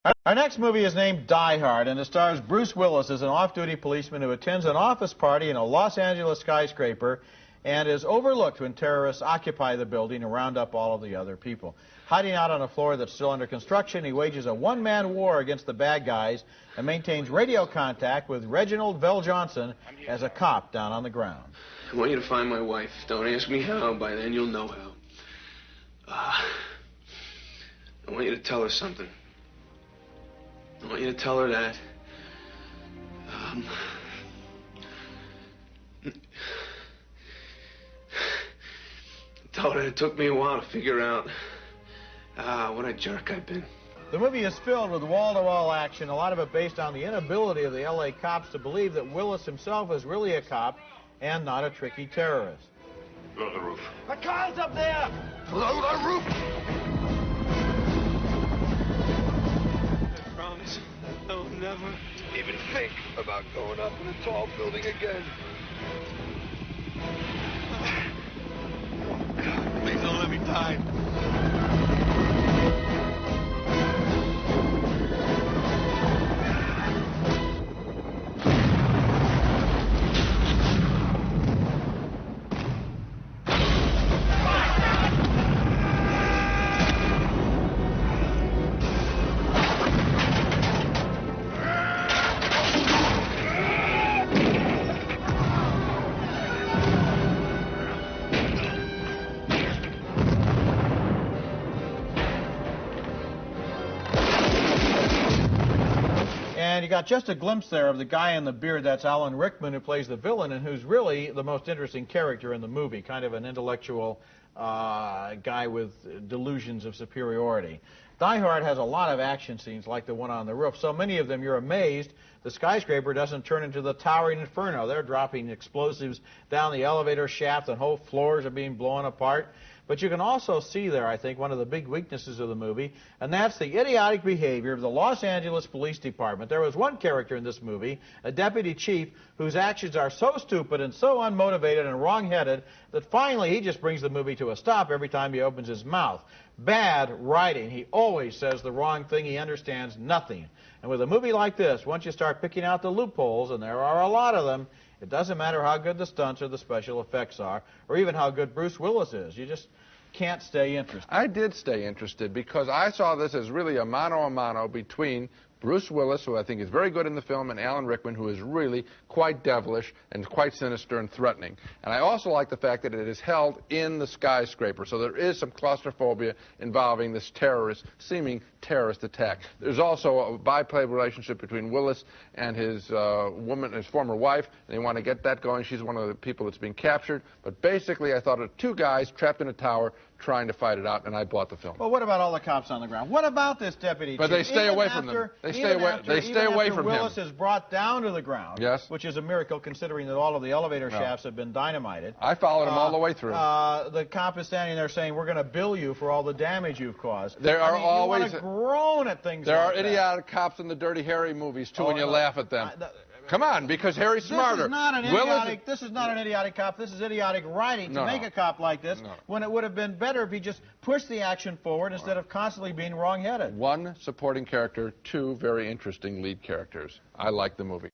Our next movie is named Die Hard, and it stars Bruce Willis as an off-duty policeman who attends an office party in a Los Angeles skyscraper and is overlooked when terrorists occupy the building and round up all of the other people. Hiding out on a floor that's still under construction, he wages a one-man war against the bad guys and maintains radio contact with Reginald VelJohnson as a cop down on the ground. I want you to find my wife. Don't ask me how. By then you'll know how. I want you to tell her something. I want you to tell her that, tell her it took me a while to figure out, what a jerk I've been. The movie is filled with wall-to-wall action, a lot of it based on the inability of the L.A. cops to believe that Willis himself is really a cop and not a tricky terrorist. Lower the roof. The car's up there! Lower the roof! I will never even think about going up in a tall building again. Oh, God, please don't let me die. And you got just a glimpse there of the guy in the beard. That's Alan Rickman, who plays the villain and who's really the most interesting character in the movie, kind of an intellectual guy with delusions of superiority. Die Hard has a lot of action scenes like the one on the roof. So many of them you're amazed the skyscraper doesn't turn into the towering inferno. They're dropping explosives down the elevator shaft and whole floors are being blown apart. But you can also see there, I think, one of the big weaknesses of the movie, and that's the idiotic behavior of the Los Angeles Police Department. There was one character in this movie, a deputy chief, whose actions are so stupid and so unmotivated and wrong-headed that finally he just brings the movie to a stop every time he opens his mouth. Bad writing. He always says the wrong thing. He understands nothing. And with a movie like this, once you start picking out the loopholes, and there are a lot of them, it doesn't matter how good the stunts or the special effects are, or even how good Bruce Willis is. You just can't stay interested. I did stay interested because I saw this as really a mano-a-mano between Bruce Willis, who I think is very good in the film, and Alan Rickman, who is really quite devilish and quite sinister and threatening. And I also like the fact that it is held in the skyscraper, so there is some claustrophobia involving this seeming terrorist attack. There's also a bi-play relationship between Willis and his former wife, and they want to get that going. She's one of the people that's being captured. But basically, I thought of two guys trapped in a tower trying to fight it out, and I bought the film. Well, what about all the cops on the ground? What about this deputy chief? But they stay away from them. They stay away from him. Willis is brought down to the ground, yes, which is a miracle considering that all of the elevator shafts have been dynamited. I followed him all the way through. The cop is standing there saying, "We're going to bill you for all the damage you've caused." There are always you want to groan at things. There like are idiotic cops in the Dirty Harry movies too, and you laugh at them. Come on, because Harry's smarter. This is not an idiotic cop. This is idiotic writing to make a cop like this when it would have been better if he just pushed the action forward instead of constantly being wrong-headed. One supporting character, two very interesting lead characters. I like the movie.